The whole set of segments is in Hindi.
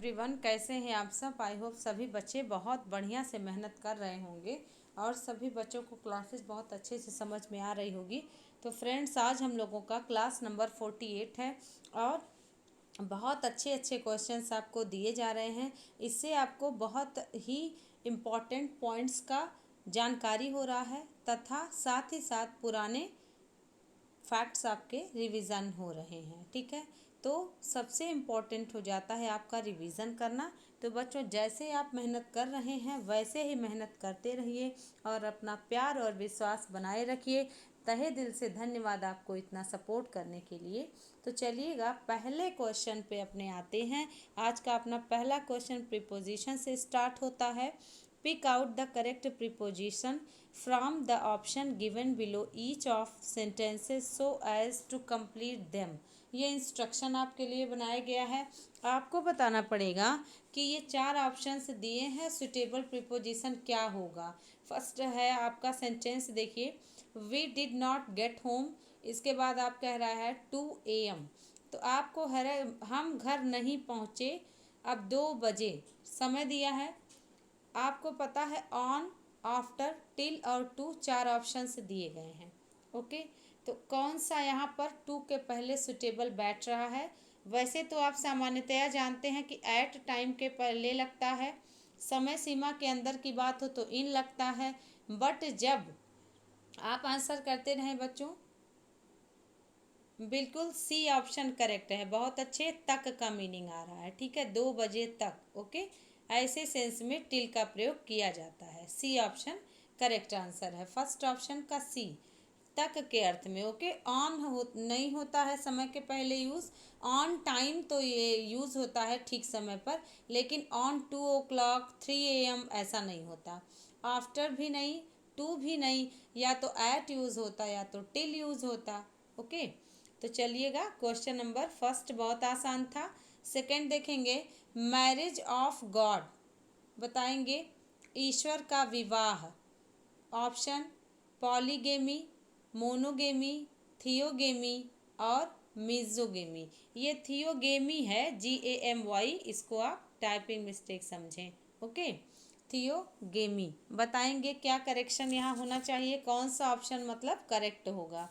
एवरीवन, कैसे हैं आप सब। आई होप सभी बच्चे बहुत बढ़िया से मेहनत कर रहे होंगे और सभी बच्चों को क्लासेस बहुत अच्छे से समझ में आ रही होगी। तो फ्रेंड्स, आज हम लोगों का क्लास नंबर 48 है और बहुत अच्छे अच्छे क्वेश्चंस आपको दिए जा रहे हैं। इससे आपको बहुत ही इम्पॉर्टेंट पॉइंट्स का जानकारी हो रहा है तथा साथ ही साथ पुराने फैक्ट्स आपके रिवीजन हो रहे हैं। ठीक है, तो सबसे इम्पोर्टेंट हो जाता है आपका रिवीजन करना। तो बच्चों, जैसे आप मेहनत कर रहे हैं वैसे ही मेहनत करते रहिए और अपना प्यार और विश्वास बनाए रखिए। तहे दिल से धन्यवाद आपको इतना सपोर्ट करने के लिए। तो चलिएगा पहले क्वेश्चन पे अपने आते हैं। आज का अपना पहला क्वेश्चन प्रीपोजिशन से स्टार्ट होता है। Pick out the correct preposition from the option given below each of sentences so as to complete them। ये इंस्ट्रक्शन आपके लिए बनाया गया है। आपको बताना पड़ेगा कि ये चार ऑप्शंस दिए हैं, सुटेबल प्रीपोजिशन क्या होगा। फर्स्ट है आपका सेंटेंस, देखिए, we did not get home. इसके बाद आप कह रहा है 2 AM। तो आपको है हम घर नहीं पहुँचे अब 2 बजे समय दिया है। आपको पता है ऑन, आफ्टर, टिल और टू चार ऑप्शंस दिए गए हैं। ओके, तो कौन सा यहाँ पर टू के पहले सुटेबल बैठ रहा है। वैसे तो आप सामान्यतया जानते हैं कि एट टाइम के पहले लगता है, समय सीमा के अंदर की बात हो तो इन लगता है, बट जब आप आंसर करते रहें बच्चों, बिल्कुल सी ऑप्शन करेक्ट है। बहुत अच्छे, तक का मीनिंग आ रहा है। ठीक है, 2 बजे तक। ओके, ऐसे सेंस में टिल का प्रयोग किया जाता है। सी ऑप्शन करेक्ट आंसर है, फर्स्ट ऑप्शन का सी, तक के अर्थ में। ओके, ऑन नहीं होता है समय के पहले यूज़। ऑन टाइम तो ये यूज़ होता है ठीक समय पर, लेकिन ऑन 2 o'clock 3 AM ऐसा नहीं होता। आफ्टर भी नहीं, टू भी नहीं, या तो एट यूज़ होता या तो टिल यूज़ होता। ओके, तो चलिएगा क्वेश्चन नंबर फर्स्ट बहुत आसान था। सेकंड देखेंगे, मैरिज ऑफ गॉड, बताएंगे ईश्वर का विवाह। ऑप्शन पॉलीगेमी, मोनोगेमी, थियोगेमी और मिजोगेमी। ये थियोगेमी है, GAMY, इसको आप टाइपिंग मिस्टेक समझें। ओके, थियोगेमी बताएंगे क्या करेक्शन यहाँ होना चाहिए, कौन सा ऑप्शन मतलब करेक्ट होगा।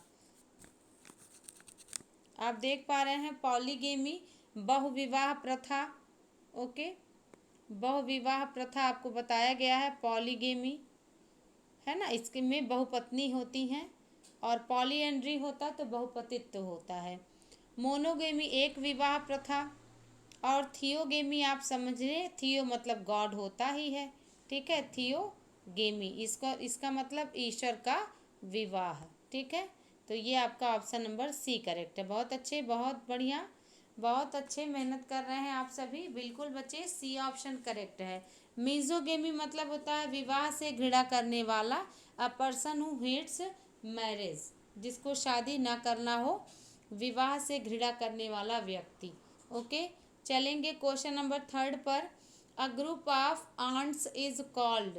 आप देख पा रहे हैं पॉलीगेमी, बहुविवाह प्रथा। ओके, बहुविवाह प्रथा आपको बताया गया है। पॉलीगेमी है ना, इसके में बहुपत्नी होती हैं, और पॉलीएंड्री होता तो बहुपतित्व होता है। मोनोगेमी एक विवाह प्रथा, और थियोगेमी आप समझ रहे, थियो मतलब गॉड होता ही है। ठीक है, थियोगेमी इसका मतलब ईश्वर का विवाह। ठीक है, तो ये आपका ऑप्शन नंबर सी करेक्ट है। बहुत अच्छे, बहुत बढ़िया, बहुत अच्छे, मेहनत कर रहे हैं आप सभी। बिल्कुल बच्चे, सी ऑप्शन करेक्ट है। मिजोगेमी मतलब होता है विवाह से घृणा करने वाला, a person who hates marriage, जिसको शादी ना करना हो, विवाह से घृणा करने वाला व्यक्ति। ओके, चलेंगे क्वेश्चन नंबर थर्ड पर। A group of ants is called.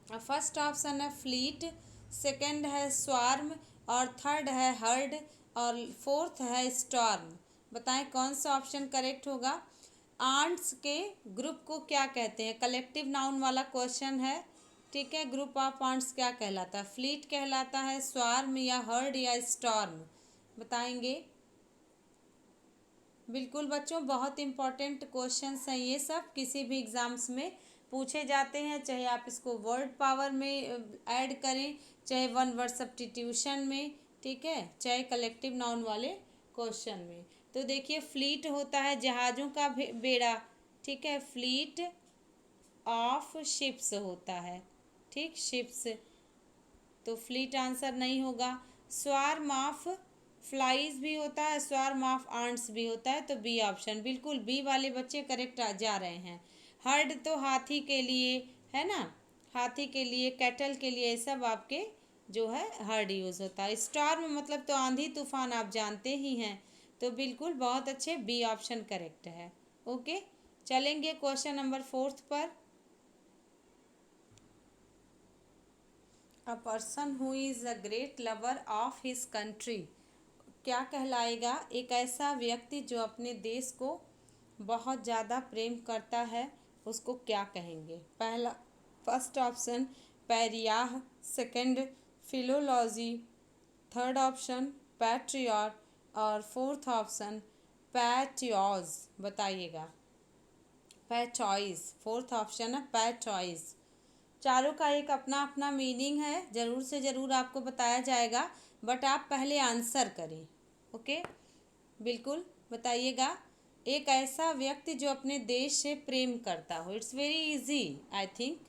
First option है फ्लीट, सेकंड है स्वार्म, और थर्ड है हर्ड, और फोर्थ है स्टॉर्म। बताएं कौन सा ऑप्शन करेक्ट होगा। आंट्स के ग्रुप को क्या कहते हैं, कलेक्टिव नाउन वाला क्वेश्चन है। ठीक है, ग्रुप ऑफ आंट्स क्या कहलाता है, फ्लीट कहलाता है, स्वार्म या हर्ड या स्टॉर्म, बताएंगे। बिल्कुल बच्चों, बहुत इंपॉर्टेंट क्वेश्चंस हैं ये सब, किसी भी एग्ज़ाम्स में पूछे जाते हैं, चाहे आप इसको वर्ड पावर में ऐड करें, चाहे वन वर्ड सब्स्टिट्यूशन में, ठीक है, चाहे कलेक्टिव नाउन वाले क्वेश्चन में। तो देखिए, फ्लीट होता है जहाज़ों का बेड़ा। ठीक है, फ्लीट ऑफ शिप्स होता है। ठीक, शिप्स, तो फ्लीट आंसर नहीं होगा। स्वार्म ऑफ फ्लाइज भी होता है, स्वार्म ऑफ आंट्स भी होता है, तो बी ऑप्शन, बिल्कुल बी वाले बच्चे करेक्ट जा रहे हैं। हर्ड तो हाथी के लिए है ना, हाथी के लिए, कैटल के लिए, सब आपके जो है हर्ड यूज़ होता है। स्टॉर्म मतलब तो आंधी तूफान, आप जानते ही हैं। तो बिल्कुल बहुत अच्छे, बी ऑप्शन करेक्ट है। ओके, चलेंगे क्वेश्चन नंबर फोर्थ पर। अ person who is a great lover of his country क्या कहलाएगा, एक ऐसा व्यक्ति जो अपने देश को बहुत ज़्यादा प्रेम करता है उसको क्या कहेंगे? पहला first option pariah, second philology, third option patriot और फोर्थ ऑप्शन पैट्रियोज। बताइएगा। पैट्रॉइज, फोर्थ ऑप्शन है पैट्रॉइज। चारों का एक अपना अपना मीनिंग है, ज़रूर से ज़रूर आपको बताया जाएगा, बट आप पहले आंसर करें। ओके, बिल्कुल बताइएगा। एक ऐसा व्यक्ति जो अपने देश से प्रेम करता हो। It's very easy I think.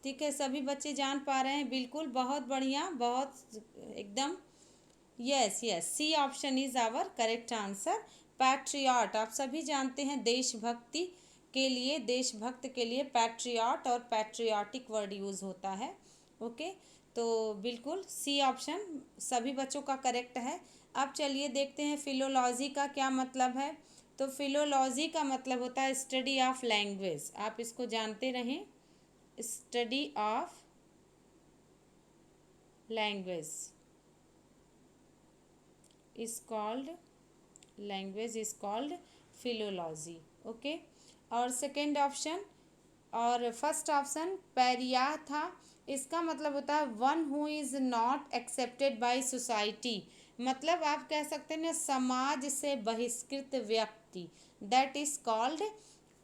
ठीक है, सभी बच्चे जान पा रहे हैं। बिल्कुल, बहुत बढ़िया, बहुत एकदम। Yes yes, C option is our correct answer. Patriot, आप सभी जानते हैं देशभक्ति के लिए, देशभक्त के लिए पैट्रियट और पैट्रियाटिक वर्ड यूज़ होता है। ओके, तो बिल्कुल सी ऑप्शन सभी बच्चों का करेक्ट है। अब चलिए देखते हैं फिलोलॉजी का क्या मतलब है। तो फिलोलॉजी का मतलब होता है स्टडी ऑफ लैंग्वेज। आप इसको जानते रहें, study of language is called, language is called philology. Okay, और सेकेंड ऑप्शन और फर्स्ट ऑप्शन पैरिया था। इसका मतलब होता है one who is not accepted by society. मतलब आप कह सकते हैं ना, समाज से बहिष्कृत व्यक्ति, that is called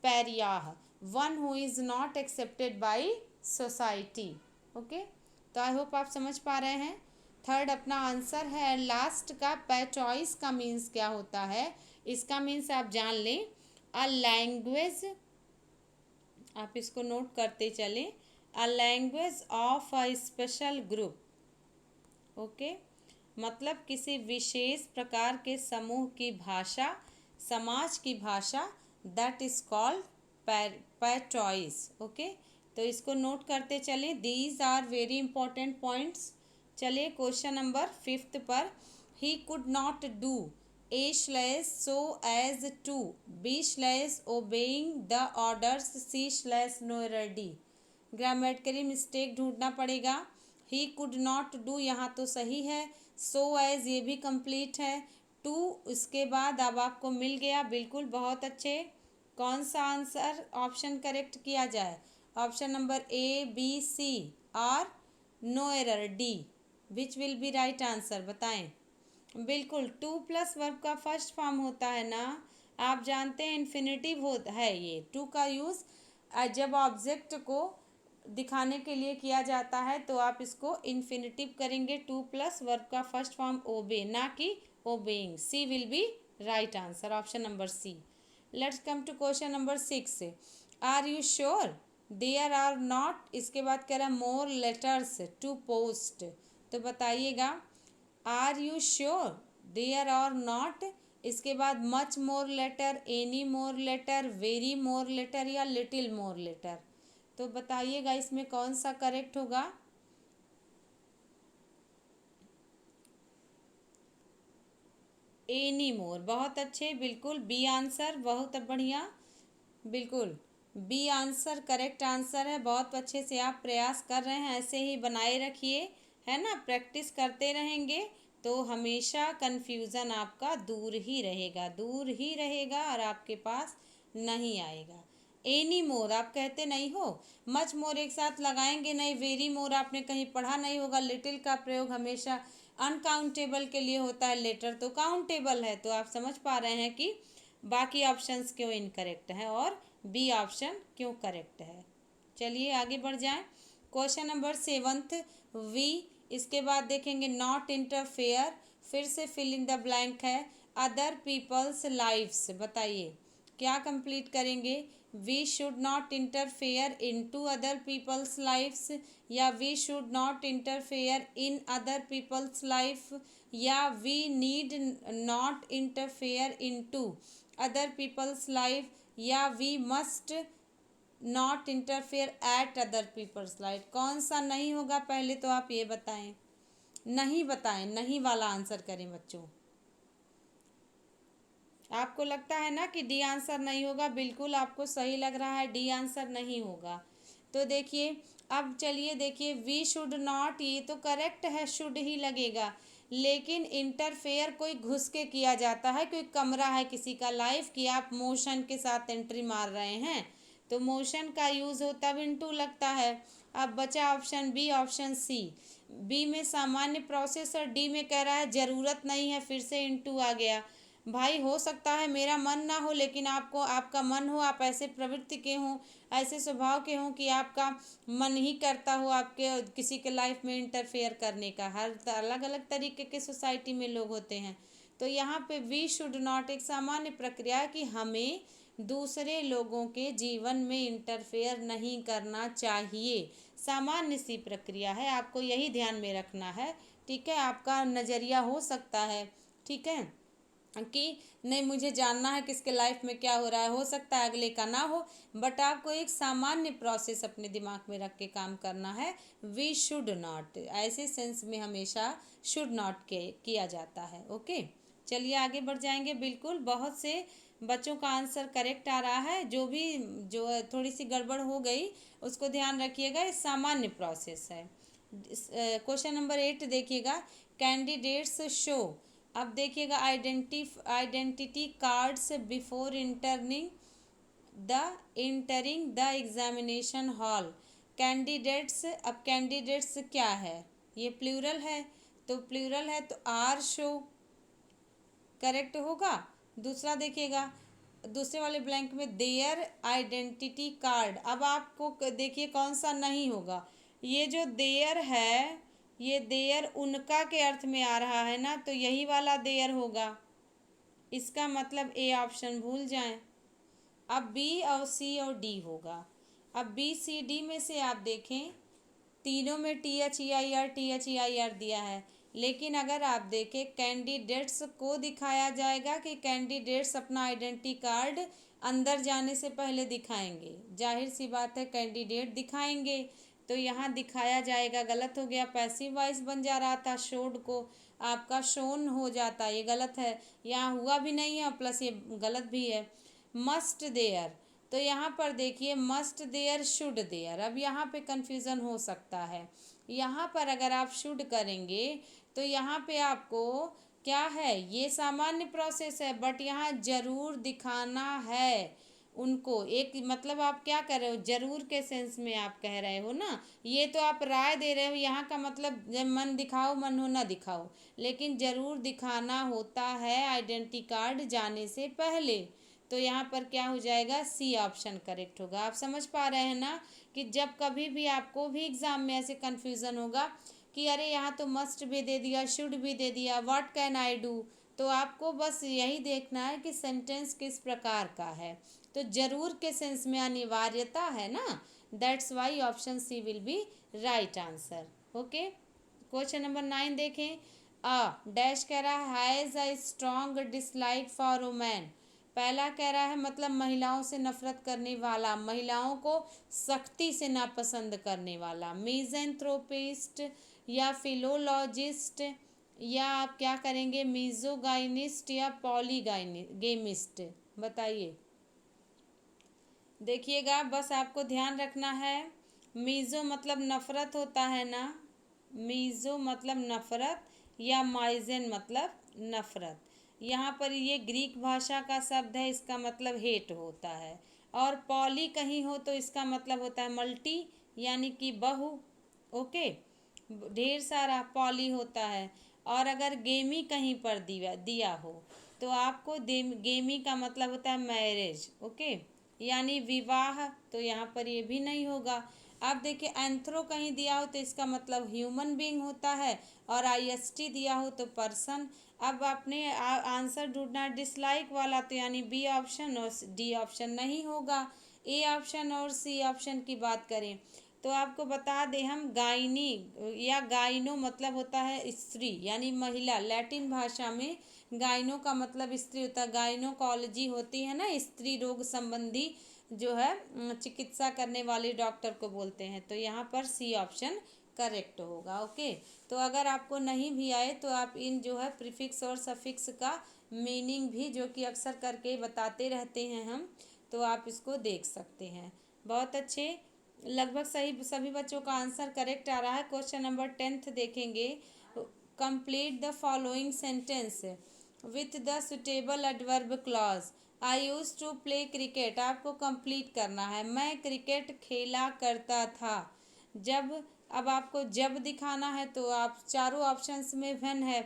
pariah, one who is not accepted by society. Okay, तो आई होप आप समझ पा रहे हैं। थर्ड अपना आंसर है। लास्ट का पैट्रॉइस का मीन्स क्या होता है? इसका मीन्स आप जान लें, अ लैंग्वेज, आप इसको नोट करते चलें, a language of a special group. Okay, मतलब किसी विशेष प्रकार के समूह की भाषा, समाज की भाषा, that is called patois. Okay, तो इसको नोट करते चलें। These are very important points. चलिए क्वेश्चन नंबर 5 पर। He could not do A slash so as to B slash obeying the orders C slash no ready. Grammatically mistake ढूंढना पड़ेगा। ही कुड नॉट डू यहाँ तो सही है, सो एज ये भी कंप्लीट है, टू इसके बाद अब आपको मिल गया। बिल्कुल, बहुत अच्छे। कौन सा आंसर ऑप्शन करेक्ट किया जाए? Option number A B C और no error D, which will be right answer? बताएं। बिल्कुल, टू प्लस वर्ब का फर्स्ट फॉर्म होता है ना, आप जानते हैं इन्फिनिटिव होता है। ये टू का यूज़ जब ऑब्जेक्ट को दिखाने के लिए किया जाता है तो आप इसको इन्फिनिटिव करेंगे। टू प्लस वर्ब का फर्स्ट फॉर्म ओबे, ना कि obeying. C will be right answer, option number C. Let's come to question number 6। Are you sure there are not, इसके बाद कह रहा है मोर लेटर्स टू पोस्ट। तो बताइएगा, are you sure there are not, इसके बाद much more letter, any more letter, very more letter या लिटिल मोर लेटर। तो बताइएगा इसमें कौन सा करेक्ट होगा? एनी मोर, बहुत अच्छे, बिल्कुल बी आंसर, बहुत बढ़िया। बिल्कुल, बी आंसर करेक्ट आंसर है। बहुत अच्छे से आप प्रयास कर रहे हैं, ऐसे ही बनाए रखिए, है ना। प्रैक्टिस करते रहेंगे तो हमेशा कन्फ्यूज़न आपका दूर ही रहेगा, दूर ही रहेगा और आपके पास नहीं आएगा। एनी मोर आप कहते नहीं हो, मच मोर एक साथ लगाएंगे नहीं, वेरी मोर आपने कहीं पढ़ा नहीं होगा। लिटिल का प्रयोग हमेशा अनकाउंटेबल के लिए होता है, लेटर तो काउंटेबल है। तो आप समझ पा रहे हैं कि बाकी ऑप्शंस क्यों इनकरेक्ट हैं और बी ऑप्शन क्यों करेक्ट है। चलिए आगे बढ़ जाएं। क्वेश्चन नंबर 7, वी, इसके बाद देखेंगे नॉट इंटरफेयर, फिर से फिल इन द ब्लैंक है, अदर पीपल्स लाइव्स। बताइए क्या कंप्लीट करेंगे? We should not interfere in to other people's lifes, या we should not interfere in other people's life, या we need not interfere in to other people's life, या we must not interfere at other people's life. कौन सा नहीं होगा पहले तो आप ये बताएं। नहीं बताएं, नहीं वाला आंसर करें बच्चों। आपको लगता है ना कि डी आंसर नहीं होगा? बिल्कुल आपको सही लग रहा है, डी आंसर नहीं होगा। तो देखिए, अब चलिए देखिए, वी शुड नॉट, ये तो करेक्ट है, शुड ही लगेगा। लेकिन इंटरफेयर कोई घुस के किया जाता है, कोई कमरा है किसी का लाइफ की आप मोशन के साथ एंट्री मार रहे हैं, तो मोशन का यूज़ हो तब इनटू लगता है। अब बचा option B, option C. B में सामान्य प्रोसेस और डी में कह रहा है ज़रूरत नहीं है, फिर से इनटू आ गया। भाई हो सकता है मेरा मन ना हो, लेकिन आपको आपका मन हो, आप ऐसे प्रवृत्ति के हों, ऐसे स्वभाव के हों कि आपका मन ही करता हो आपके किसी के लाइफ में इंटरफेयर करने का। हर अलग अलग तरीके के सोसाइटी में लोग होते हैं। तो यहाँ पे वी शुड नॉट एक सामान्य प्रक्रिया है कि हमें दूसरे लोगों के जीवन में इंटरफेयर नहीं करना चाहिए। सामान्य सी प्रक्रिया है, आपको यही ध्यान में रखना है। ठीक है, आपका नज़रिया हो सकता है, ठीक है, कि नहीं मुझे जानना है किसके लाइफ में क्या हो रहा है, हो सकता है अगले का ना हो, बट आपको एक सामान्य प्रोसेस अपने दिमाग में रख के काम करना है। वी शुड नॉट ऐसे सेंस में हमेशा शुड नॉट के किया जाता है। ओके, चलिए आगे बढ़ जाएंगे। बिल्कुल, बहुत से बच्चों का आंसर करेक्ट आ रहा है, जो थोड़ी सी गड़बड़ हो गई उसको ध्यान रखिएगा, ये सामान्य प्रोसेस है। क्वेश्चन नंबर 8 देखिएगा, कैंडिडेट्स शो। अब देखिएगा, identity cards before entering the examination hall. Candidates, अब कैंडिडेट्स क्या है, ये प्लूरल है, तो प्लूरल है तो आर शो करेक्ट होगा। दूसरा देखिएगा, दूसरे वाले ब्लैंक में देयर आइडेंटिटी कार्ड। अब आपको देखिए कौन सा नहीं होगा, ये जो देयर है, ये देयर उनका के अर्थ में आ रहा है ना, तो यही वाला देयर होगा। इसका मतलब ए ऑप्शन भूल जाएं। अब बी और सी और डी होगा। अब बी सी डी में से आप देखें, तीनों में T H E I R दिया है, लेकिन अगर आप देखें कैंडिडेट्स को दिखाया जाएगा कि कैंडिडेट्स अपना आइडेंटिटी कार्ड अंदर जाने से पहले दिखाएंगे। जाहिर सी बात है कैंडिडेट दिखाएंगे, तो यहाँ दिखाया जाएगा गलत हो गया, पैसिव वॉइस बन जा रहा था, शोड को आपका शोन हो जाता, ये गलत है, यहाँ हुआ भी नहीं है प्लस ये गलत भी है। मस्ट देयर, तो यहाँ पर देखिए मस्ट देयर शुड देयर, अब यहाँ पे कंफ्यूजन हो सकता है। यहाँ पर अगर आप शुड करेंगे तो यहाँ पे आपको क्या है, ये सामान्य प्रोसेस है, बट यहाँ जरूर दिखाना है उनको। एक मतलब आप क्या कर रहे हो, जरूर के सेंस में आप कह रहे हो ना, ये तो आप राय दे रहे हो, यहाँ का मतलब जब मन दिखाओ मन हो ना दिखाओ, लेकिन जरूर दिखाना होता है आइडेंटिटी कार्ड जाने से पहले। तो यहाँ पर क्या हो जाएगा, सी ऑप्शन करेक्ट होगा। आप समझ पा रहे हैं ना कि जब कभी भी आपको भी एग्जाम में ऐसे कन्फ्यूज़न होगा कि अरे यहाँ तो मस्ट भी दे दिया, शुड भी दे दिया, व्हाट कैन आई डू, तो आपको बस यही देखना है कि सेंटेंस किस प्रकार का है। तो जरूर के सेंस में अनिवार्यता है ना, that's why option C will be right answer. Okay, question number 9 देखें। डैश कह रहा है has a strong dislike for women. पहला कह रहा है मतलब महिलाओं से नफरत करने वाला, महिलाओं को सख्ती से नापसंद करने वाला, मीजेंथ्रोपिस्ट या फिलोलॉजिस्ट, या आप क्या करेंगे, मीजोगाइनिस्ट या पॉलीगाइनिस्ट, बताइए। देखिएगा बस आपको ध्यान रखना है, मीज़ो मतलब नफ़रत होता है ना, मीज़ो मतलब नफ़रत, या माइजेन मतलब नफ़रत। यहाँ पर ये ग्रीक भाषा का शब्द है, इसका मतलब हेट होता है, और पॉली कहीं हो तो इसका मतलब होता है मल्टी, यानी कि बहु। ओके, ढेर सारा पॉली होता है। और अगर गेमी कहीं पर दिया हो तो आपको गेमी का मतलब होता है मैरिज। ओके, यानी विवाह, तो यहाँ पर ये भी नहीं होगा। अब देखिए एंथ्रो कहीं दिया हो तो इसका मतलब ह्यूमन बीइंग होता है, और आईएसटी दिया हो तो पर्सन। अब आपने आंसर ढूंढना है डिसलाइक वाला, तो यानी बी ऑप्शन और डी ऑप्शन नहीं होगा। ए ऑप्शन और सी ऑप्शन की बात करें तो आपको बता दें हम, गायनी या गायनो मतलब होता है स्त्री यानी महिला, लैटिन भाषा में गायनो का मतलब स्त्री होता है, गायनोकोलॉजी होती है ना, स्त्री रोग संबंधी जो है चिकित्सा करने वाले डॉक्टर को बोलते हैं। तो यहाँ पर सी ऑप्शन करेक्ट होगा। ओके, तो अगर आपको नहीं भी आए तो आप इन जो है प्रीफिक्स और सफिक्स का मीनिंग भी जो कि अक्सर करके बताते रहते हैं हम, तो आप इसको देख सकते हैं। बहुत अच्छे, लगभग सही सभी बच्चों का आंसर करेक्ट आ रहा है। क्वेश्चन नंबर 10 देखेंगे। Complete the following sentence with the suitable adverb clause. I use to play cricket, आपको कंप्लीट करना है। मैं क्रिकेट खेला करता था। जब, अब आपको जब दिखाना है तो आप चारों ऑप्शंस में व्हेन है,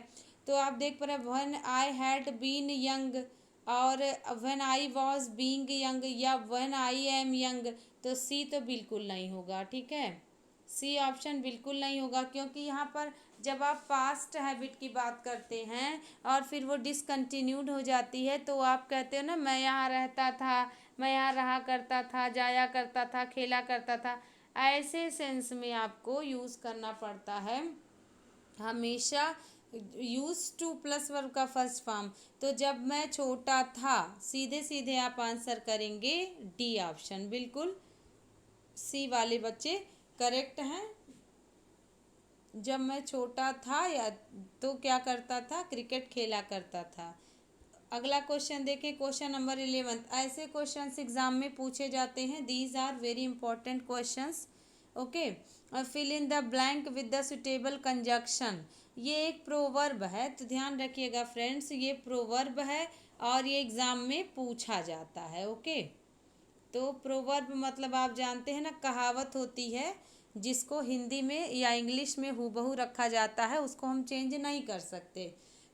तो आप देख पा रहे हैं when I had been young, और when I was being young, या व्हेन आई एम यंग। तो सी तो बिल्कुल नहीं होगा, ठीक है, सी ऑप्शन बिल्कुल नहीं होगा, क्योंकि यहाँ पर जब आप पास्ट हैबिट की बात करते हैं और फिर वो डिसकंटिन्यूड हो जाती है, तो आप कहते हो ना मैं यहाँ रहता था, मैं यहाँ रहा करता था, जाया करता था, खेला करता था। ऐसे सेंस में आपको यूज़ करना पड़ता है हमेशा यूज टू प्लस वर्ब का फर्स्ट फॉर्म। तो जब मैं छोटा था, सीधे सीधे आप आंसर करेंगे डी ऑप्शन, बिल्कुल सी वाले बच्चे करेक्ट हैं। जब मैं छोटा था या तो क्या करता था, क्रिकेट खेला करता था। अगला क्वेश्चन देखें, क्वेश्चन नंबर 11। ऐसे क्वेश्चंस एग्जाम में पूछे जाते हैं, these are very important questions, okay. और fill in the blank with the suitable conjunction. ये एक प्रोवर्ब है, तो ध्यान रखिएगा फ्रेंड्स, ये प्रोवर्ब है और ये एग्जाम में पूछा जाता है, ओके। तो प्रोवर्ब मतलब आप जानते हैं ना, कहावत होती है जिसको हिंदी में या इंग्लिश में हूबहू रखा जाता है, उसको हम चेंज नहीं कर सकते।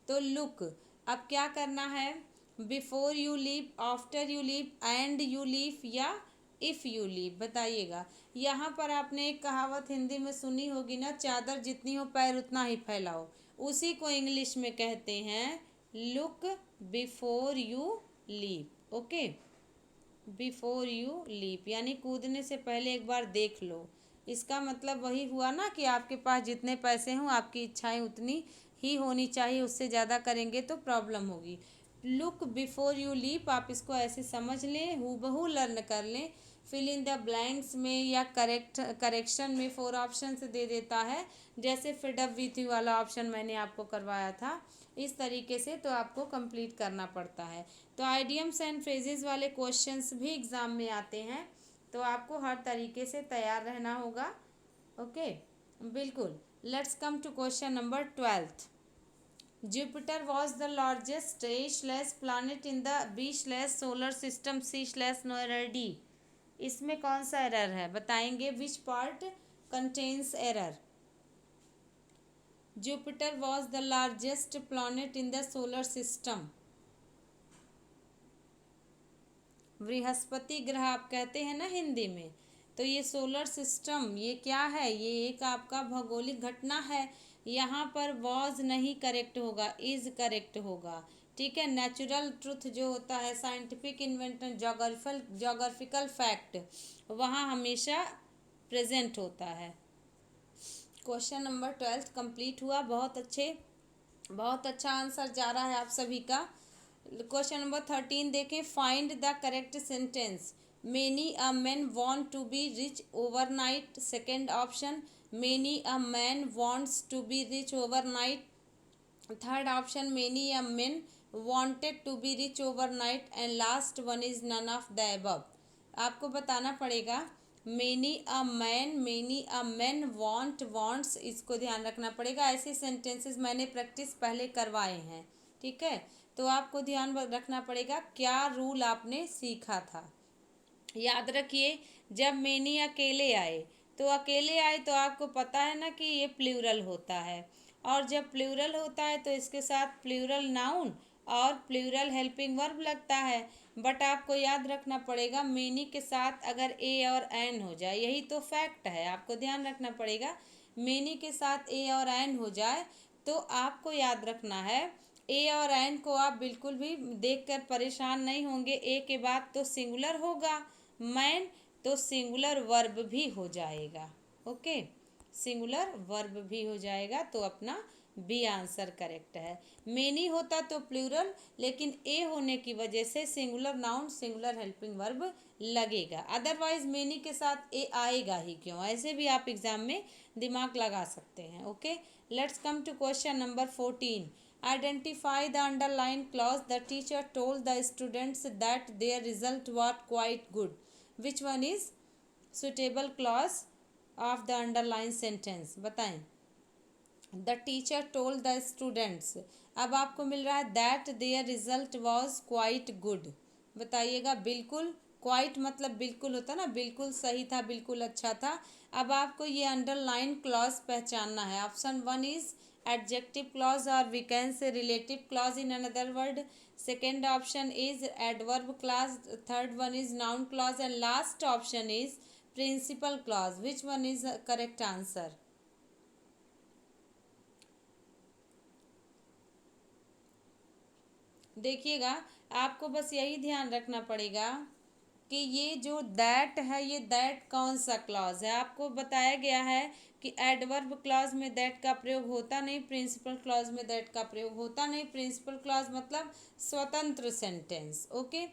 तो लुक, अब क्या करना है, before you leave, after you leave, and you leave, या इफ़ यू लीव, बताइएगा। यहाँ पर आपने एक कहावत हिंदी में सुनी होगी ना, चादर जितनी हो पैर उतना ही फैलाओ, उसी को इंग्लिश में कहते हैं look before you leave, okay. Before you leap, यानी कूदने से पहले एक बार देख लो। इसका मतलब वही हुआ ना कि आपके पास जितने पैसे हों, आपकी इच्छाएं उतनी ही होनी चाहिए, उससे ज़्यादा करेंगे तो प्रॉब्लम होगी। लुक बिफोर यू लीप, आप इसको ऐसे समझ लें, हूबहू लर्न कर लें। फिल इन द ब्लैंक्स में या करेक्शन में 4 ऑप्शन दे देता है, जैसे फिड अप विथ यू वाला ऑप्शन मैंने आपको करवाया था, इस तरीके से तो आपको कंप्लीट करना पड़ता है। तो आइडियम्स एंड फ्रेजेस वाले क्वेश्चंस भी एग्ज़ाम में आते हैं, तो आपको हर तरीके से तैयार रहना होगा, ओके, बिल्कुल। Let's come to question number 12। Jupiter was the largest A slash planet in the B slash solar system C slash no error D. इसमें कौन सा एरर है बताएंगे, which part contains error. Jupiter was the largest planet in the solar system. बृहस्पति ग्रह आप कहते हैं ना हिंदी में, तो ये सोलर सिस्टम ये क्या है, ये एक आपका भौगोलिक घटना है। यहाँ पर वॉज नहीं करेक्ट होगा, इज करेक्ट होगा, ठीक है। नेचुरल ट्रुथ जो होता है, साइंटिफिक इन्वेंशन, जोग्राफिकल फैक्ट, वहाँ हमेशा प्रेजेंट होता है। क्वेश्चन नंबर 12 कंप्लीट हुआ, बहुत अच्छा आंसर जा रहा है आप सभी का। क्वेश्चन नंबर 13 देखें, find the correct sentence. Many a man want to be rich overnight, second option. Many a man wants to be rich overnight, third option. Many a man wanted to be rich overnight, and last one is none of the above. आपको बताना पड़ेगा मेनी अ मैन वांट्स, इसको ध्यान रखना पड़ेगा। ऐसे सेंटेंसेस मैंने प्रैक्टिस पहले करवाए हैं, ठीक है। तो आपको ध्यान रखना पड़ेगा क्या रूल आपने सीखा था। याद रखिए, जब मेनी अकेले आए तो आपको पता है ना कि ये प्लूरल होता है, और जब प्लूरल होता है तो इसके साथ प्लूरल नाउन और प्लूरल हेल्पिंग वर्ब लगता है। बट आपको याद रखना पड़ेगा मेनी के साथ अगर ए और एन हो जाए, यही तो फैक्ट है, आपको ध्यान रखना पड़ेगा। मेनी के साथ ए और एन हो जाए तो आपको याद रखना है, ए और एन को आप बिल्कुल भी देखकर परेशान नहीं होंगे। ए के बाद तो सिंगुलर होगा मैन, तो सिंगुलर वर्ब भी हो जाएगा, ओके, सिंगुलर वर्ब भी हो जाएगा, तो अपना बी आंसर करेक्ट है। मेनी होता तो प्लूरल, लेकिन ए होने की वजह से singular noun singular helping verb लगेगा, अदरवाइज मेनी के साथ ए आएगा ही क्यों, ऐसे भी आप एग्जाम में दिमाग लगा सकते हैं, okay. Let's come to question number 14। Identify the underlined clause. The teacher told the students that their result was quite good. Which one is suitable clause of the underlined sentence? बताएं। The teacher told the students. अब आपको मिल रहा है that there result was quite good. बताइएगा बिल्कुल, क्वाइट मतलब बिल्कुल होता ना, बिल्कुल सही था, बिल्कुल अच्छा था। अब आपको ये अंडरलाइन क्लॉज पहचानना है। Option one is adjective clause और we can say relative clause in another word. Second option is adverb clause, third one is noun clause and last option is principal clause. Which one is correct answer? देखिएगा, आपको बस यही ध्यान रखना पड़ेगा कि ये जो दैट है, ये दैट कौन सा क्लॉज है। आपको बताया गया है कि एडवर्ब क्लॉज में दैट का प्रयोग होता नहीं, प्रिंसिपल क्लॉज में दैट का प्रयोग होता नहीं। प्रिंसिपल क्लॉज मतलब स्वतंत्र सेंटेंस। ओके,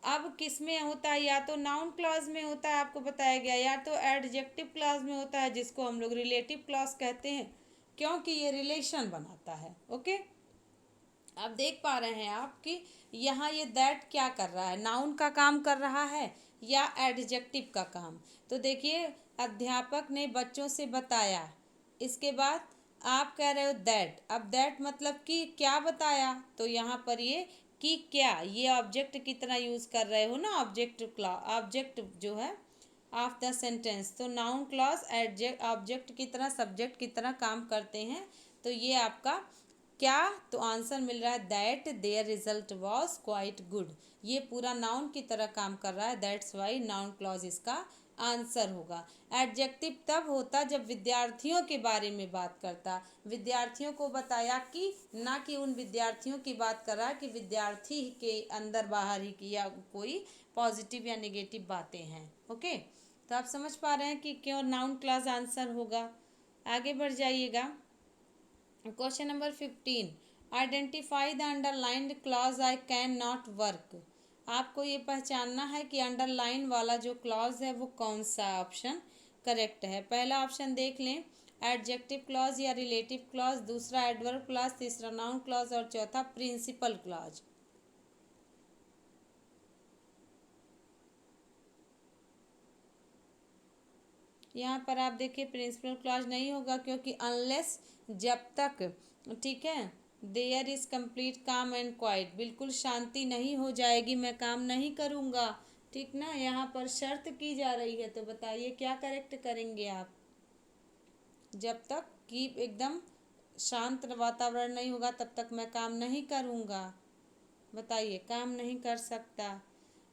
अब किस में होता है? या तो नाउन क्लॉज में होता है, आपको बताया गया, या तो एडजेक्टिव क्लॉज में होता है जिसको हम लोग रिलेटिव क्लॉज कहते हैं, क्योंकि ये रिलेशन बनाता है। ओके, अब देख पा रहे हैं आप कि यहाँ ये दैट क्या कर रहा है, नाउन का काम कर रहा है या एडजेक्टिव का काम। तो देखिए, अध्यापक ने बच्चों से बताया, इसके बाद आप कह रहे हो दैट। अब दैट मतलब कि क्या बताया, तो यहाँ पर ये कि क्या, ये ऑब्जेक्ट की तरह यूज कर रहे हो ना, ऑब्जेक्ट ऑब्जेक्ट जो है ऑफ द सेंटेंस। तो नाउन क्लॉज एडजेक्ट ऑब्जेक्ट की तरह, सब्जेक्ट की तरह काम करते हैं। तो ये आपका क्या, तो आंसर मिल रहा है that there result was quite good. ये पूरा नाउन की तरह काम कर रहा है, दैट्स वाई नाउन क्लॉज इसका आंसर होगा। एडजेक्टिव तब होता जब विद्यार्थियों के बारे में बात करता, विद्यार्थियों को बताया कि, ना कि उन विद्यार्थियों की बात कर रहा है कि विद्यार्थी के अंदर बाहर ही की या कोई पॉजिटिव या नेगेटिव बातें हैं। ओके, तो आप समझ पा रहे हैं कि क्यों नाउन क्लॉज आंसर होगा। आगे बढ़ जाइएगा। Question number 15, identify the underlined clause I can not work. आपको ये पहचानना है कि अंडरलाइन वाला जो क्लॉज है वो कौन सा ऑप्शन करेक्ट है। पहला ऑप्शन देख लें, एडजेक्टिव क्लॉज या रिलेटिव क्लॉज, दूसरा एडवर्ब क्लॉज, तीसरा नाउन क्लॉज और चौथा प्रिंसिपल क्लॉज। यहाँ पर आप देखिए प्रिंसिपल क्लॉज नहीं होगा, क्योंकि अनलेस, जब तक, ठीक है, देयर इज कंप्लीट काम एंड क्वाइट, बिल्कुल शांति नहीं हो जाएगी मैं काम नहीं करूँगा। ठीक ना, यहाँ पर शर्त की जा रही है, तो बताइए क्या करेक्ट करेंगे आप? जब तक कि एकदम शांत वातावरण नहीं होगा तब तक मैं काम नहीं करूँगा। बताइए, काम नहीं कर सकता।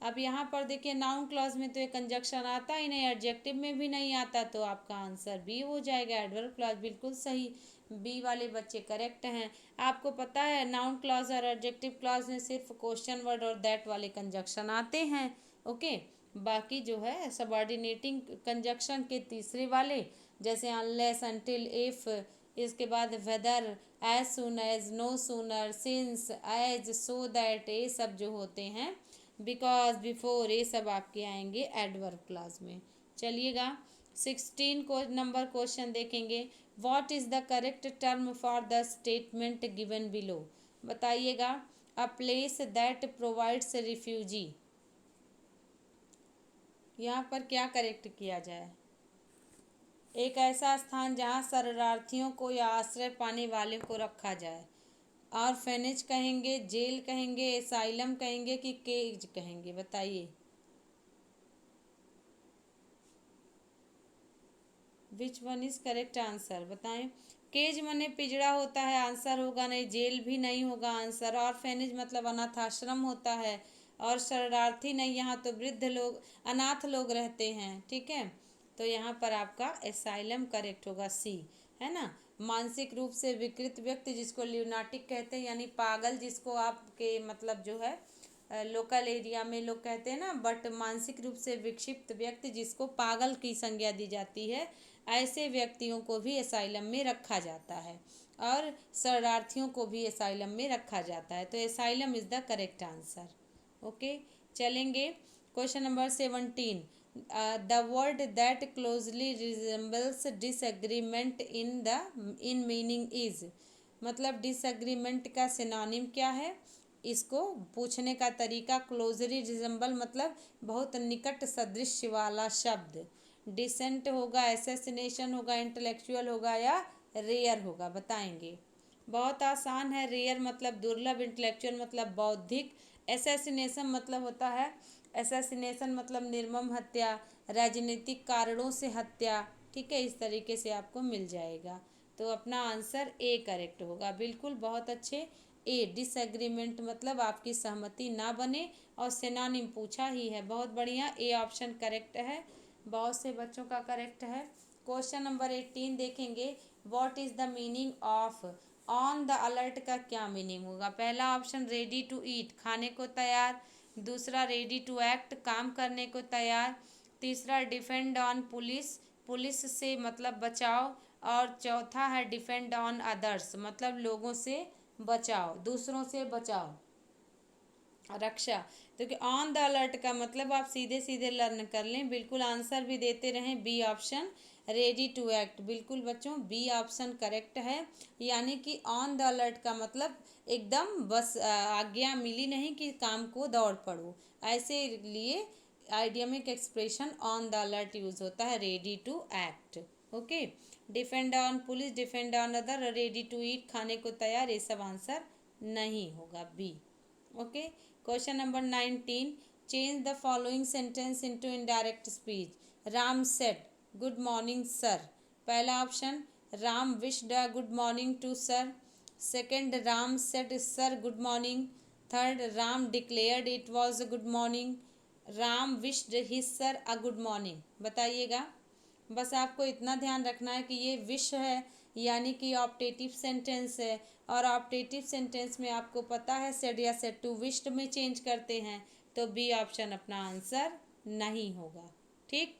अब यहाँ पर देखिए नाउन क्लॉज में तो ये कंजक्शन आता ही नहीं, एडजेक्टिव में भी नहीं आता, तो आपका आंसर बी हो जाएगा, एडवर्ब क्लॉज। बिल्कुल सही, बी वाले बच्चे करेक्ट हैं। आपको पता है नाउन क्लॉज और एडजेक्टिव क्लॉज में सिर्फ क्वेश्चन वर्ड और दैट वाले कंजक्शन आते हैं। ओके, बाकी जो है सबऑर्डिनेटिंग कंजक्शन के तीसरे वाले, जैसे अनलेस, अनटिल, इफ, इसके बाद whether, as soon as, no sooner, since, as, so that, ये सब जो होते हैं, बिकॉज, बिफोर, ये सब आपके आएंगे एडवर्ब क्लॉज में। चलिएगा 16 को नंबर क्वेश्चन देखेंगे। What is the correct term for the statement given below. बताइएगा, a place that provides refugee, यहाँ पर क्या करेक्ट किया जाए? एक ऐसा स्थान जहाँ शरणार्थियों को या आश्रय पाने वाले को रखा जाए। ऑर्फेनेज कहेंगे, जेल कहेंगे, एसाइलम कहेंगे कि केज कहेंगे? बताइए, विच वन इज करेक्ट आंसर बताएं। केज मने पिंजड़ा होता है, आंसर होगा नहीं। जेल भी नहीं होगा आंसर। ऑर्फेनेज मतलब अनाथ आश्रम होता है। और शरणार्थी नहीं, यहाँ तो वृद्ध लोग, अनाथ लोग रहते हैं। ठीक है, तो यहाँ पर आपका एसाइलम करेक्ट होगा, सी, है ना। मानसिक रूप से विकृत व्यक्ति जिसको ल्यूनाटिक कहते हैं, यानी पागल, जिसको आपके मतलब जो है लोकल एरिया में लोग कहते हैं ना, बट मानसिक रूप से विक्षिप्त व्यक्ति जिसको पागल की संज्ञा दी जाती है, ऐसे व्यक्तियों को भी एसाइलम में रखा जाता है और शरणार्थियों को भी एसाइलम में रखा जाता है। तो asylum is the correct answer. Okay, चलेंगे question number 17। The word that closely resembles disagreement in meaning is, मतलब डिसएग्रीमेंट का सिनोनिम क्या है? इसको पूछने का तरीका, क्लोजली रिजेंबल मतलब बहुत निकट सदृश वाला शब्द। डिसेंट होगा, एसेसिनेशन होगा, इंटेलेक्चुअल होगा या रेयर होगा, बताएंगे। बहुत आसान है। रेयर मतलब दुर्लभ, इंटेलेक्चुअल मतलब बौद्धिक, एसेसिनेशन मतलब होता है, एसेसिनेशन मतलब निर्मम हत्या, राजनीतिक कारणों से हत्या। ठीक है, इस तरीके से आपको मिल जाएगा। तो अपना आंसर ए करेक्ट होगा। बिल्कुल, बहुत अच्छे। ए डिसएग्रीमेंट मतलब आपकी सहमति ना बने, और सिनोनिम पूछा ही है, बहुत बढ़िया। ए ऑप्शन करेक्ट है, बहुत से बच्चों का करेक्ट है। क्वेश्चन नंबर 18 देखेंगे। What is the meaning of on the alert का क्या मीनिंग होगा? पहला ऑप्शन रेडी टू ईट, खाने को तैयार। दूसरा रेडी टू एक्ट, काम करने को तैयार। तीसरा डिफेंड ऑन पुलिस, पुलिस से मतलब बचाव। और चौथा है डिफेंड ऑन अदर्स, मतलब लोगों से बचाओ, दूसरों से बचाओ, रक्षा। तो कि ऑन द अलर्ट का मतलब आप सीधे सीधे लर्न कर लें, बिल्कुल आंसर भी देते रहें। B option ready to act, बिल्कुल बच्चों बी ऑप्शन करेक्ट है। यानी कि ऑन द अलर्ट का मतलब एकदम बस आज्ञा मिली नहीं कि काम को दौड़ पड़ो, ऐसे लिए idiomatic expression on the alert use होता है, ready to act. Okay, depend on police, depend on other, ready to eat, खाने को तैयार, ये सब आंसर नहीं होगा, B. Okay, question number 19। Change the following sentence into indirect speech. Ram said good morning sir. पहला option, Ram wished a good morning to sir. Second, Ram said sir good morning. Third, Ram declared it was a good morning. Ram wished his sir a good morning. बताइएगा। बस आपको इतना ध्यान रखना है कि ये विश है, यानी कि ऑप्टेटिव सेंटेंस है, और ऑप्टेटिव सेंटेंस में आपको पता है सेड या सेड टू विश्ड में चेंज करते हैं, तो बी ऑप्शन अपना आंसर नहीं होगा। ठीक,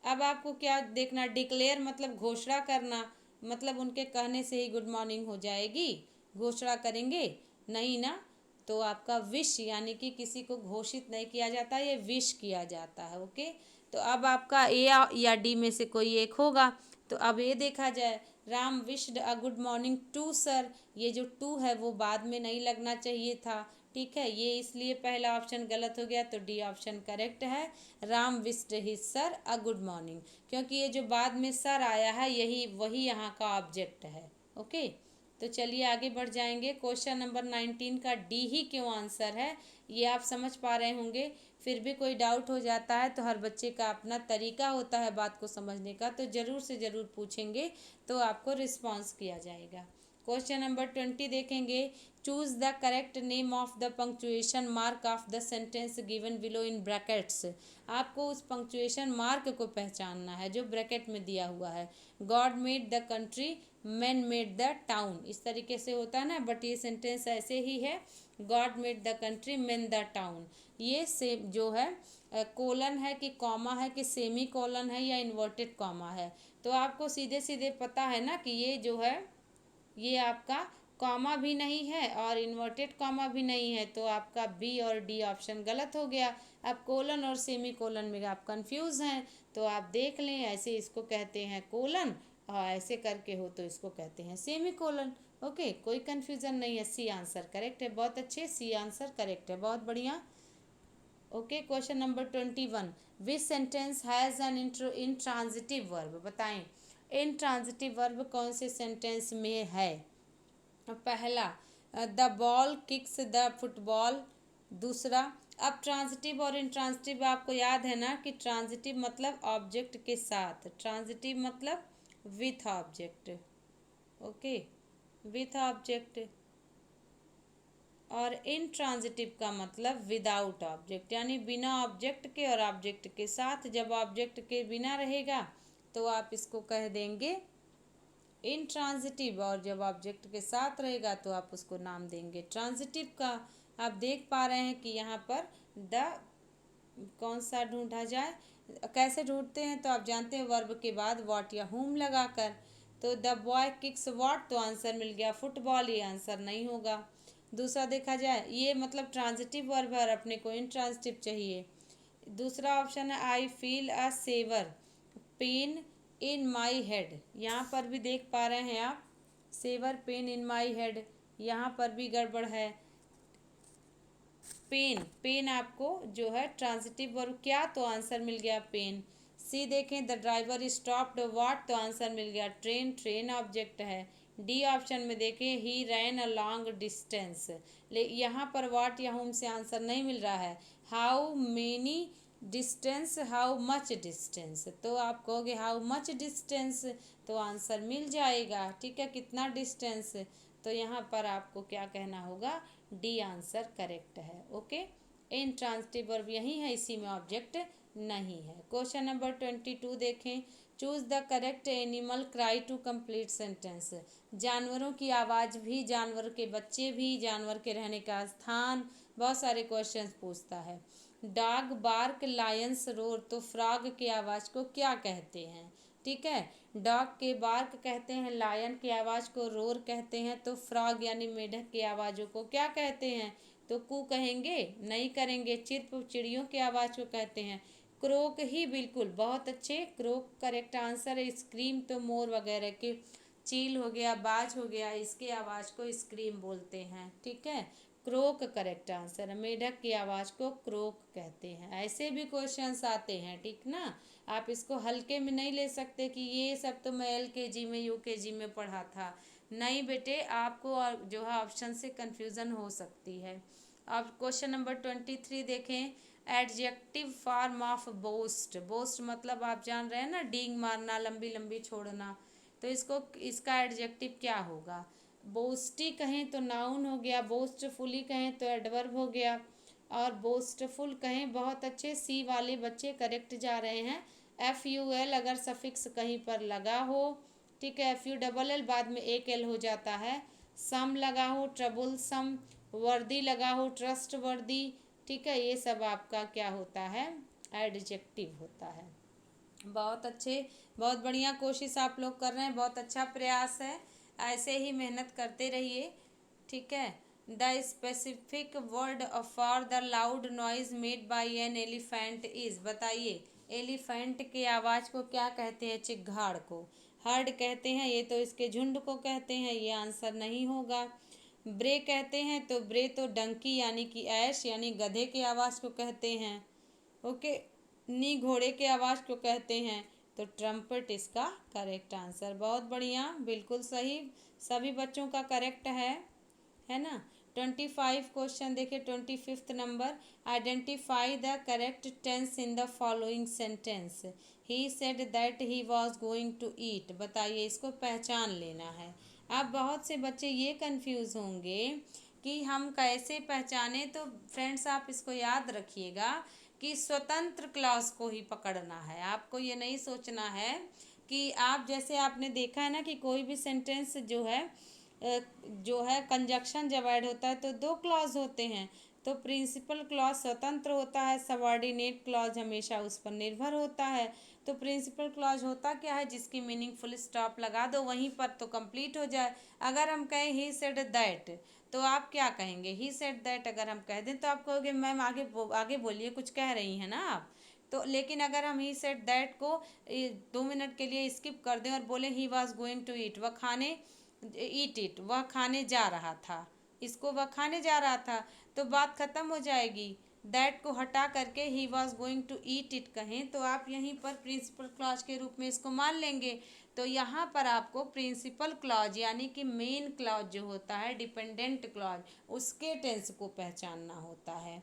अब आपको क्या देखना, डिक्लेयर मतलब घोषणा करना, मतलब उनके कहने से ही गुड मॉर्निंग हो जाएगी, घोषणा करेंगे नहीं ना। तो आपका विश यानी कि किसी को घोषित नहीं किया जाता, ये विश किया जाता है। ओके, तो अब आपका ए या डी में से कोई एक होगा। तो अब ये देखा जाए, Ram wished a good morning to sir, ये जो टू है वो बाद में नहीं लगना चाहिए था। ठीक है, ये इसलिए पहला ऑप्शन गलत हो गया, तो डी ऑप्शन करेक्ट है। राम विश्ड हिज सर अ गुड मॉर्निंग, क्योंकि ये जो बाद में सर आया है यही वही यहाँ का ऑब्जेक्ट है। ओके, तो चलिए आगे बढ़ जाएंगे। क्वेश्चन नंबर 19 का डी ही क्यों आंसर है, ये आप समझ पा रहे होंगे। फिर भी कोई डाउट हो जाता है तो हर बच्चे का अपना तरीका होता है बात को समझने का, तो ज़रूर से ज़रूर पूछेंगे तो आपको रिस्पॉन्स किया जाएगा। क्वेश्चन नंबर 20 देखेंगे। Choose the correct name of the punctuation mark of the sentence given below in brackets. आपको उस पंक्चुएशन मार्क को पहचानना है जो ब्रैकेट में दिया हुआ है। God made the country, man made the town, इस तरीके से होता है ना, बट ये सेंटेंस ऐसे ही है, God made the country man the town. ये से जो है कोलन है कि कॉमा है कि सेमी कोलन है या इन्वर्टेड कॉमा है। तो आपको सीधे सीधे पता है ना कि ये जो है ये आपका कॉमा भी नहीं है और इन्वर्टेड कॉमा भी नहीं है, तो आपका बी और डी ऑप्शन गलत हो गया। अब कोलन और सेमी कोलन में आप कंफ्यूज हैं, तो आप देख लें, ऐसे इसको कहते हैं कोलन और ऐसे करके हो तो इसको कहते हैं सेमी कोलन। ओके, कोई कंफ्यूजन नहीं है, सी आंसर करेक्ट है। बहुत अच्छे, सी आंसर करेक्ट है, बहुत बढ़िया। Okay, question number 21। Which sentence has an intransitive verb. बताएं, इंट्रांजिटिव वर्ब कौन से सेंटेंस में है? पहला, the ball kicks the football. दूसरा, अब ट्रांजिटिव और इंट्रांजिटिव आपको याद है ना कि ट्रांजिटिव मतलब ऑब्जेक्ट के साथ, ट्रांजिटिव मतलब with object. Okay, with object, और इंट्रांजिटिव का मतलब विदाउट ऑब्जेक्ट, यानी बिना ऑब्जेक्ट के और ऑब्जेक्ट के साथ। जब ऑब्जेक्ट के बिना रहेगा तो आप इसको कह देंगे इंट्रांजिटिव, और जब ऑब्जेक्ट के साथ रहेगा तो आप उसको नाम देंगे ट्रांजिटिव का। आप देख पा रहे हैं कि यहाँ पर द कौन सा ढूंढा जाए, कैसे ढूंढते हैं तो आप जानते हैं, वर्ब के बाद वॉट या हुम लगाकर। तो द बॉय किक्स वॉट, तो आंसर मिल गया फुटबॉल, ये आंसर नहीं होगा। दूसरा देखा जाए, ये मतलब ट्रांजिटिव वर्ब है और अपने को इंट्रांजिटिव चाहिए। दूसरा ऑप्शन है I feel a severe pain in my head. यहाँ पर भी देख पा रहे हैं आप, severe pain in my head, यहाँ पर भी गड़बड़ है। पेन, पेन आपको जो है ट्रांजिटिव वर्ब क्या, तो आंसर मिल गया पेन। सी देखें द ड्राइवर स्टॉप्ड व्हाट, तो आंसर मिल गया ट्रेन, ट्रेन ऑब्जेक्ट है। डी ऑप्शन में देखें ही रैन अ लॉन्ग डिस्टेंस, ले यहाँ पर व्हाट या होम से आंसर नहीं मिल रहा है। How many distance, how much distance, तो आप कहोगे हाउ मच डिस्टेंस, तो आंसर मिल जाएगा। ठीक है, कितना डिस्टेंस, तो यहाँ पर आपको क्या कहना होगा, डी आंसर करेक्ट है। ओके, इंट्रांसिटिव वर्ब यही है, इसी में ऑब्जेक्ट नहीं है। क्वेश्चन नंबर 22 देखें, choose the correct animal cry to complete sentence. जानवरों की आवाज़ भी, जानवर के बच्चे भी, जानवर के रहने का स्थान, बहुत सारे क्वेश्चंस पूछता है। डॉग बार्क, लायंस रोर, तो फ्रॉग की आवाज़ को क्या कहते हैं। ठीक है, डॉग के बार्क कहते हैं, लायन की आवाज़ को रोर कहते हैं, तो फ्रॉग यानी मेढक की आवाज़ों को क्या कहते हैं, तो कू कहेंगे, नहीं करेंगे। चिर्प चिड़ियों की आवाज़ को कहते हैं। क्रोक ही, बिल्कुल बहुत अच्छे, क्रोक करेक्ट आंसर है। स्क्रीम तो मोर वगैरह के, चील हो गया, बाज हो गया, इसकी आवाज़ को स्क्रीम बोलते हैं। ठीक है, क्रोक करेक्ट आंसर है। मेढक की आवाज़ को क्रोक कहते हैं। ऐसे भी क्वेश्चंस आते हैं, ठीक ना, आप इसको हल्के में नहीं ले सकते कि ये सब तो मैं LKG में UKG में पढ़ा था। नहीं बेटे, आपको जो है ऑप्शन से कन्फ्यूज़न हो सकती है। अब क्वेश्चन नंबर 23 देखें, adjective form of boast. Boast मतलब आप जान रहे हैं ना, डींग मारना, लंबी लंबी छोड़ना, तो इसका एडजेक्टिव क्या होगा। बोस्टी कहें तो नाउन हो गया, बोस्टफुली कहें तो एडवर्ब हो गया, और बोस्टफुल कहें बहुत अच्छे, सी वाले बच्चे करेक्ट जा रहे हैं। FUL अगर सफिक्स कहीं पर लगा हो, ठीक है, FULL बाद में एक एल हो जाता है। सम लगा हो, ट्रबुल सम, वर्दी लगा हो, ट्रस्ट वर्दी, ठीक है, ये सब आपका क्या होता है, एडजेक्टिव होता है। बहुत अच्छे, बहुत बढ़िया कोशिश आप लोग कर रहे हैं, बहुत अच्छा प्रयास है, ऐसे ही मेहनत करते रहिए। ठीक है, the specific word for the loud noise made by an elephant is, बताइए एलिफेंट की आवाज़ को क्या कहते हैं, चिग्घाड़ को हर्ड कहते हैं, ये तो इसके झुंड को कहते हैं, ये आंसर नहीं होगा। ब्रे कहते हैं, तो ब्रे तो डंकी यानी कि ऐश यानी गधे की आवाज़ को कहते हैं। ओके, नी घोड़े की आवाज़ को कहते हैं, तो ट्रम्पेट इसका करेक्ट आंसर। बहुत बढ़िया, बिल्कुल सही, सभी बच्चों का करेक्ट है ना। 25 क्वेश्चन देखिए, 25th number, identify the correct tense in the following sentence. He said that he was going to eat, बताइए इसको पहचान लेना है। अब बहुत से बच्चे ये कंफ्यूज होंगे कि हम कैसे पहचाने, तो फ्रेंड्स आप इसको याद रखिएगा कि स्वतंत्र क्लॉज को ही पकड़ना है। आपको ये नहीं सोचना है कि आप, जैसे आपने देखा है ना कि कोई भी सेंटेंस जो है कंजक्शन जब ऐड होता है तो दो क्लॉज होते हैं, तो प्रिंसिपल क्लॉज स्वतंत्र होता है, सबऑर्डिनेट क्लॉज हमेशा उस पर निर्भर होता है। तो प्रिंसिपल क्लॉज होता क्या है, जिसकी मीनिंग फुल स्टॉप लगा दो वहीं पर तो कंप्लीट हो जाए। अगर हम कहें ही सेड दैट, तो आप क्या कहेंगे, ही सेड दैट अगर हम कह दें तो आप कहोगे मैम आगे बोलिए, कुछ कह रही हैं ना आप। तो लेकिन अगर हम ही सेड दैट को 2 मिनट के लिए स्किप कर दें और बोले he was going to eat, वह खाने, ईट इट, वह खाने जा रहा था, इसको वह खाने जा रहा था, तो बात खत्म हो जाएगी। दैट को हटा करके he was going to eat it कहें तो आप यहीं पर प्रिंसिपल क्लॉज के रूप में इसको मान लेंगे। तो यहाँ पर आपको प्रिंसिपल क्लॉज यानी कि मेन क्लॉज जो होता है, डिपेंडेंट क्लॉज, उसके टेंस को पहचानना होता है।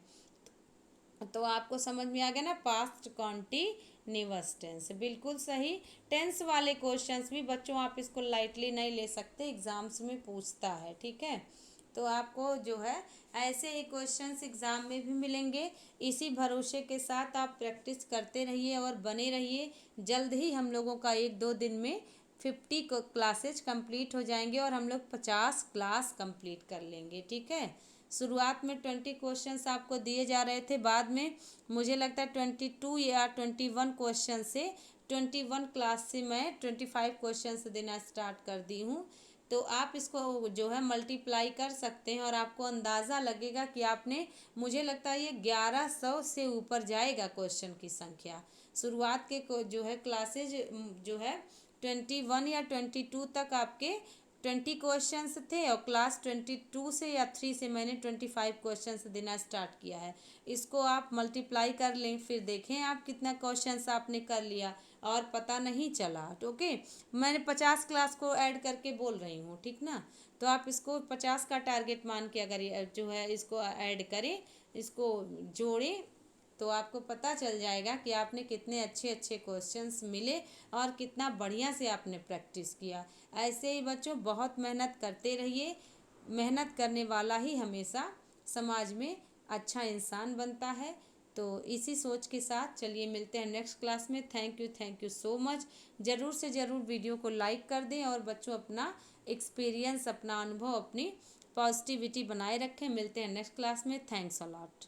तो आपको समझ में आ गया ना, पास्ट कॉन्टिन्यूअस टेंस, बिल्कुल सही। टेंस वाले क्वेश्चंस भी बच्चों आप इसको लाइटली नहीं ले सकते, एग्जाम्स में पूछता है। ठीक है, तो आपको जो है ऐसे ही क्वेश्चंस एग्ज़ाम में भी मिलेंगे। इसी भरोसे के साथ आप प्रैक्टिस करते रहिए और बने रहिए। जल्द ही हम लोगों का 1-2 दिन में 50 क्लासेज कंप्लीट हो जाएंगे और हम लोग 50 क्लास कंप्लीट कर लेंगे। ठीक है, शुरुआत में 20 क्वेश्चंस आपको दिए जा रहे थे, बाद में मुझे लगता है 22 या 21 क्वेश्चन से 21 क्लास से मैं 25 क्वेश्चंस देना स्टार्ट कर दी हूँ। तो आप इसको जो है मल्टीप्लाई कर सकते हैं और आपको अंदाज़ा लगेगा कि आपने, मुझे लगता है ये 1100 से ऊपर जाएगा क्वेश्चन की संख्या। शुरुआत के जो है क्लासेज जो है 21 या 22 तक आपके 20 क्वेश्चंस थे और क्लास 22 से या 3 से मैंने 25 क्वेश्चंस देना स्टार्ट किया है। इसको आप मल्टीप्लाई कर लें, फिर देखें आप कितना क्वेश्चंस आपने कर लिया और पता नहीं चला तो ओके। मैंने 50 क्लास को ऐड करके बोल रही हूँ, ठीक ना। तो आप इसको 50 का टारगेट मान के अगर जो है इसको ऐड करें, इसको जोड़ें, तो आपको पता चल जाएगा कि आपने कितने अच्छे अच्छे क्वेश्चंस मिले और कितना बढ़िया से आपने प्रैक्टिस किया। ऐसे ही बच्चों बहुत मेहनत करते रहिए। मेहनत करने वाला ही हमेशा समाज में अच्छा इंसान बनता है। तो इसी सोच के साथ चलिए मिलते हैं नेक्स्ट क्लास में। Thank you so much. ज़रूर से ज़रूर वीडियो को लाइक कर दें और बच्चों अपना एक्सपीरियंस, अपना अनुभव, अपनी पॉजिटिविटी बनाए रखें। मिलते हैं नेक्स्ट क्लास में। Thanks a lot.